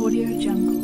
Audio Jungle.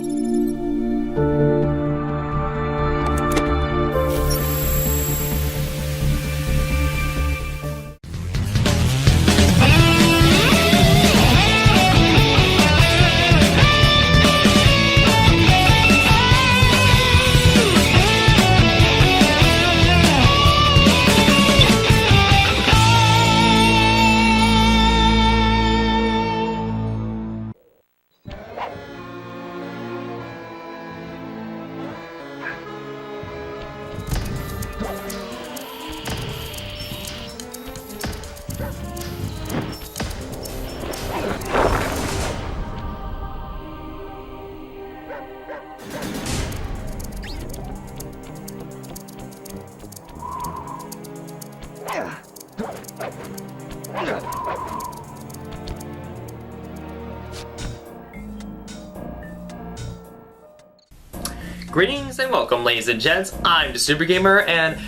Greetings and welcome, ladies and gents. I'm the Super Gamer, and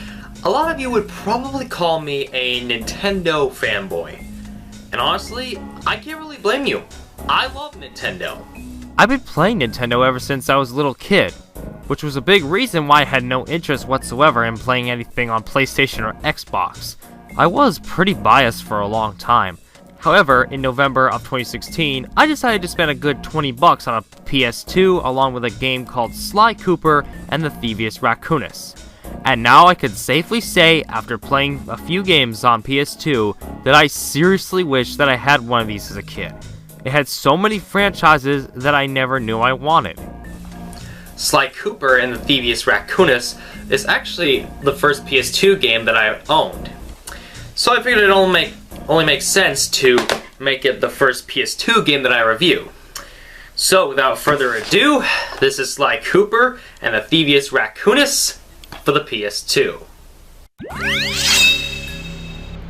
a lot of you would probably call me a Nintendo fanboy. And honestly, I can't really blame you. I love Nintendo. I've been playing Nintendo ever since I was a little kid, which was a big reason why I had no interest whatsoever in playing anything on PlayStation or Xbox. I was pretty biased for a long time. However, in November of 2016, I decided to spend a good $20 on a PS2 along with a game called Sly Cooper and the Thevius Raccoonus. And now I could safely say, after playing a few games on PS2, that I seriously wish that I had one of these as a kid. It had so many franchises that I never knew I wanted. Sly Cooper and the Thevius Raccoonus is actually the first PS2 game that I owned. So I figured it only makes sense to make it the first PS2 game that I review. So without further ado, this is Sly Cooper and the Thevius Raccoonus for the PS2.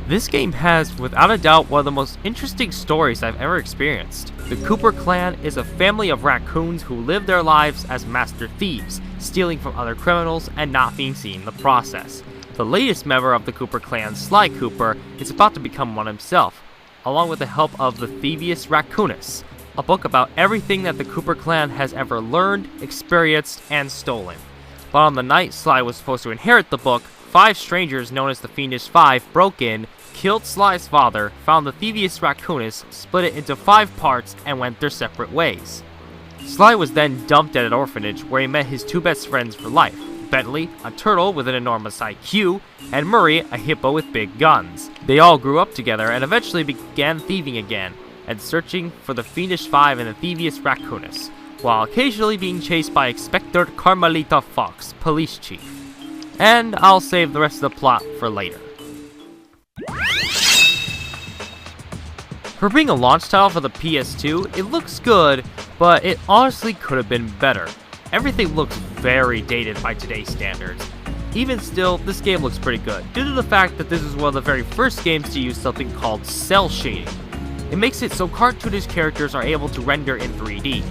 This game has, without a doubt, one of the most interesting stories I've ever experienced. The Cooper clan is a family of raccoons who live their lives as master thieves, stealing from other criminals and not being seen in the process. The latest member of the Cooper clan, Sly Cooper, is about to become one himself, along with the help of the Thevius Raccoonus, a book about everything that the Cooper clan has ever learned, experienced, and stolen. But on the night Sly was supposed to inherit the book, 5 strangers known as the Fiendish Five broke in, killed Sly's father, found the Thevius Raccoonus, split it into 5 parts, and went their separate ways. Sly was then dumped at an orphanage where he met his 2 best friends for life. Bentley, a turtle with an enormous IQ, and Murray, a hippo with big guns. They all grew up together and eventually began thieving again, and searching for the Fiendish Five and the Thevius Raccoonus, while occasionally being chased by Inspector Carmelita Fox, police chief. And I'll save the rest of the plot for later. For being a launch title for the PS2, it looks good, but it honestly could have been better. Everything looks very dated by today's standards. Even still, this game looks pretty good, due to the fact that this is one of the very first games to use something called cel shading. It makes it so cartoonish characters are able to render in 3D.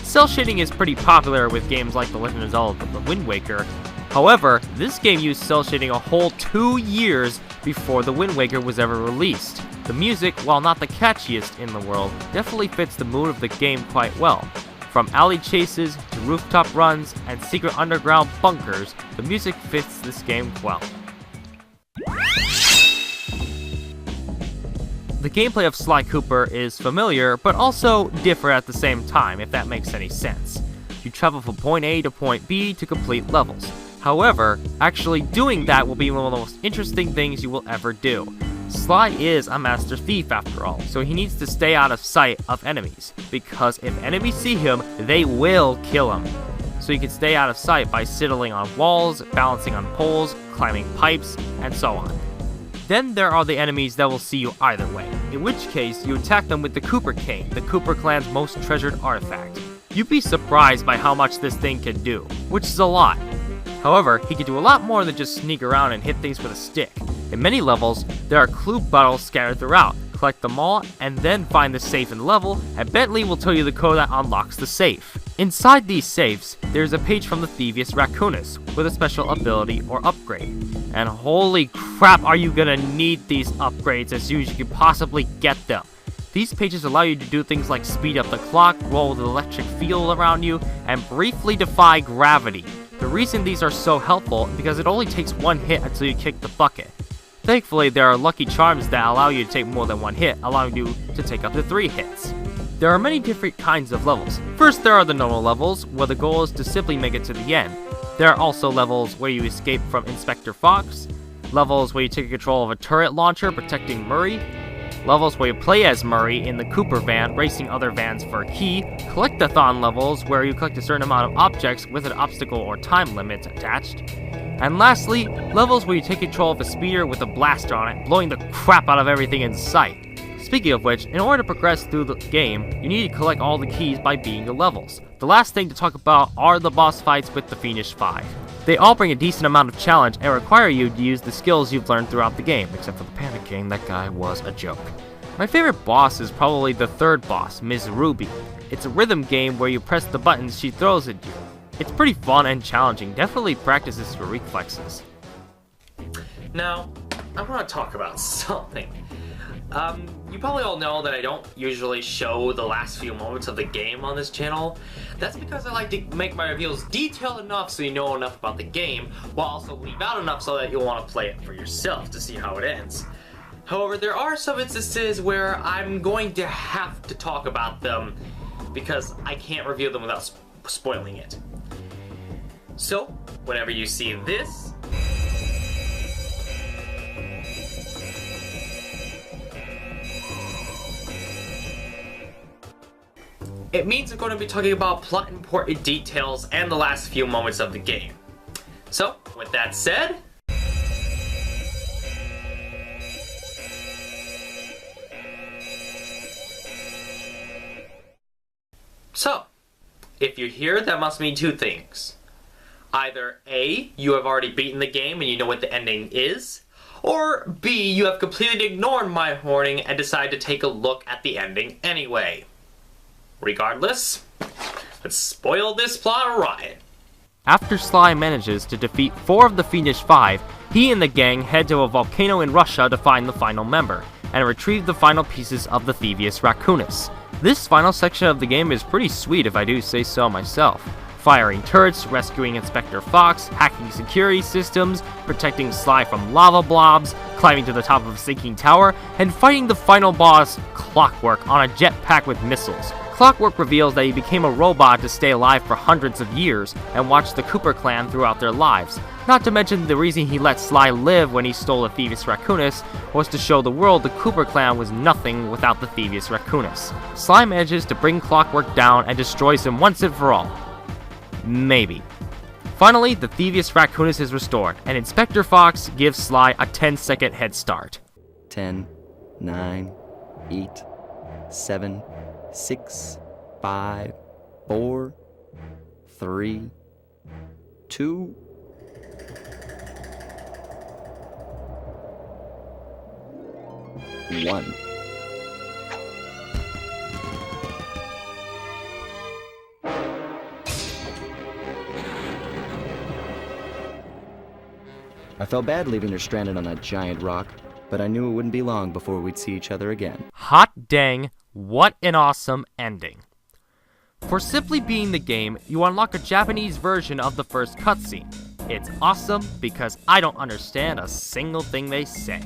Cel shading is pretty popular with games like The Legend of Zelda: The Wind Waker. However, this game used cel shading a whole 2 years before The Wind Waker was ever released. The music, while not the catchiest in the world, definitely fits the mood of the game quite well. From alley chases to rooftop runs and secret underground bunkers, the music fits this game well. The gameplay of Sly Cooper is familiar, but also different at the same time, if that makes any sense. You travel from point A to point B to complete levels. However, actually doing that will be one of the most interesting things you will ever do. Sly is a master thief after all, so he needs to stay out of sight of enemies, because if enemies see him, they will kill him. So he can stay out of sight by sidling on walls, balancing on poles, climbing pipes, and so on. Then there are the enemies that will see you either way, in which case you attack them with the Cooper Cane, the Cooper clan's most treasured artifact. You'd be surprised by how much this thing can do, which is a lot. However, he can do a lot more than just sneak around and hit things with a stick. In many levels, there are clue bottles scattered throughout. Collect them all, and then find the safe in the level, and Bentley will tell you the code that unlocks the safe. Inside these safes, there's a page from the Thevius Raccoonus, with a special ability or upgrade. And holy crap, are you gonna need these upgrades as soon as you can possibly get them. These pages allow you to do things like speed up the clock, roll the electric field around you, and briefly defy gravity. The reason these are so helpful is because it only takes one hit until you kick the bucket. Thankfully, there are lucky charms that allow you to take more than one hit, allowing you to take up to 3 hits. There are many different kinds of levels. First, there are the normal levels, where the goal is to simply make it to the end. There are also levels where you escape from Inspector Fox, levels where you take control of a turret launcher protecting Murray, levels where you play as Murray in the Cooper van racing other vans for a key, collectathon levels where you collect a certain amount of objects with an obstacle or time limit attached, and lastly, levels where you take control of a speeder with a blaster on it, blowing the crap out of everything in sight. Speaking of which, in order to progress through the game, you need to collect all the keys by beating the levels. The last thing to talk about are the boss fights with the Fiendish 5. They all bring a decent amount of challenge and require you to use the skills you've learned throughout the game, except for the panicking. That guy was a joke. My favorite boss is probably the third boss, Ms. Ruby. It's a rhythm game where you press the buttons she throws at you. It's pretty fun and challenging, definitely practices your reflexes. Now, I want to talk about something. You probably all know that I don't usually show the last few moments of the game on this channel. That's because I like to make my reveals detailed enough so you know enough about the game, while also leave out enough so that you'll want to play it for yourself to see how it ends. However, there are some instances where I'm going to have to talk about them because I can't reveal them without spoiling it. So, whenever you see this, it means I'm going to be talking about plot important details and the last few moments of the game. So, with that said, if you're here, that must mean two things. Either A, you have already beaten the game and you know what the ending is, or B, you have completely ignored my warning and decided to take a look at the ending anyway. Regardless, let's spoil this plot riot. After Sly manages to defeat 4 of the Fiendish 5, he and the gang head to a volcano in Russia to find the final member, and retrieve the final pieces of the Thevius Raccoonus. This final section of the game is pretty sweet if I do say so myself. Firing turrets, rescuing Inspector Fox, hacking security systems, protecting Sly from lava blobs, climbing to the top of a sinking tower, and fighting the final boss, Clockwork, on a jetpack with missiles. Clockwork reveals that he became a robot to stay alive for hundreds of years and watch the Cooper clan throughout their lives. Not to mention the reason he let Sly live when he stole the Thevius Raccoonus was to show the world the Cooper clan was nothing without the Thevius Raccoonus. Sly manages to bring Clockwork down and destroys him once and for all. Maybe. Finally, the Thevius Raccoonus is restored, and Inspector Fox gives Sly a 10-second head start. 10, 9, 8, 7, 6, 5, 4, 3, 2, 1. I felt bad leaving her stranded on that giant rock, but I knew it wouldn't be long before we'd see each other again. Hot dang, what an awesome ending. For simply being the game, you unlock a Japanese version of the first cutscene. It's awesome because I don't understand a single thing they say.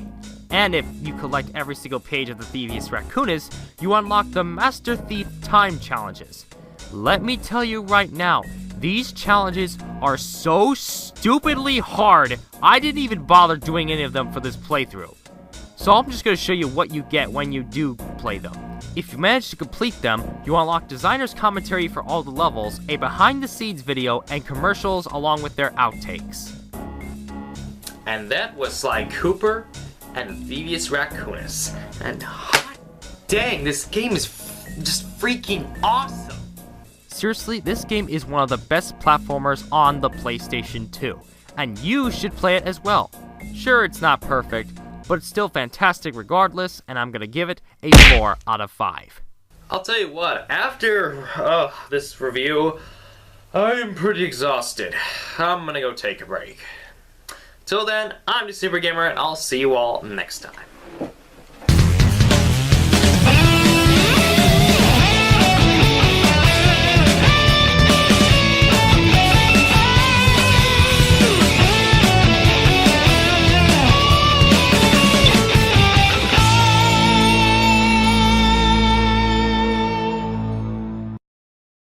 And if you collect every single page of the Thevius Raccoonus, you unlock the Master Thief time challenges. Let me tell you right now, these challenges are so stupidly hard, I didn't even bother doing any of them for this playthrough. So I'm just going to show you what you get when you do play them. If you manage to complete them, you unlock designer's commentary for all the levels, a behind-the-scenes video, and commercials along with their outtakes. And that was Sly Cooper and Thevius Raccoonus. And hot dang, this game is just freaking awesome! Seriously, this game is one of the best platformers on the PlayStation 2, and you should play it as well. Sure, it's not perfect, but it's still fantastic regardless, and I'm gonna give it a 4 out of 5. I'll tell you what, after this review, I am pretty exhausted. I'm gonna go take a break. Till then, I'm the Super Gamer, and I'll see you all next time.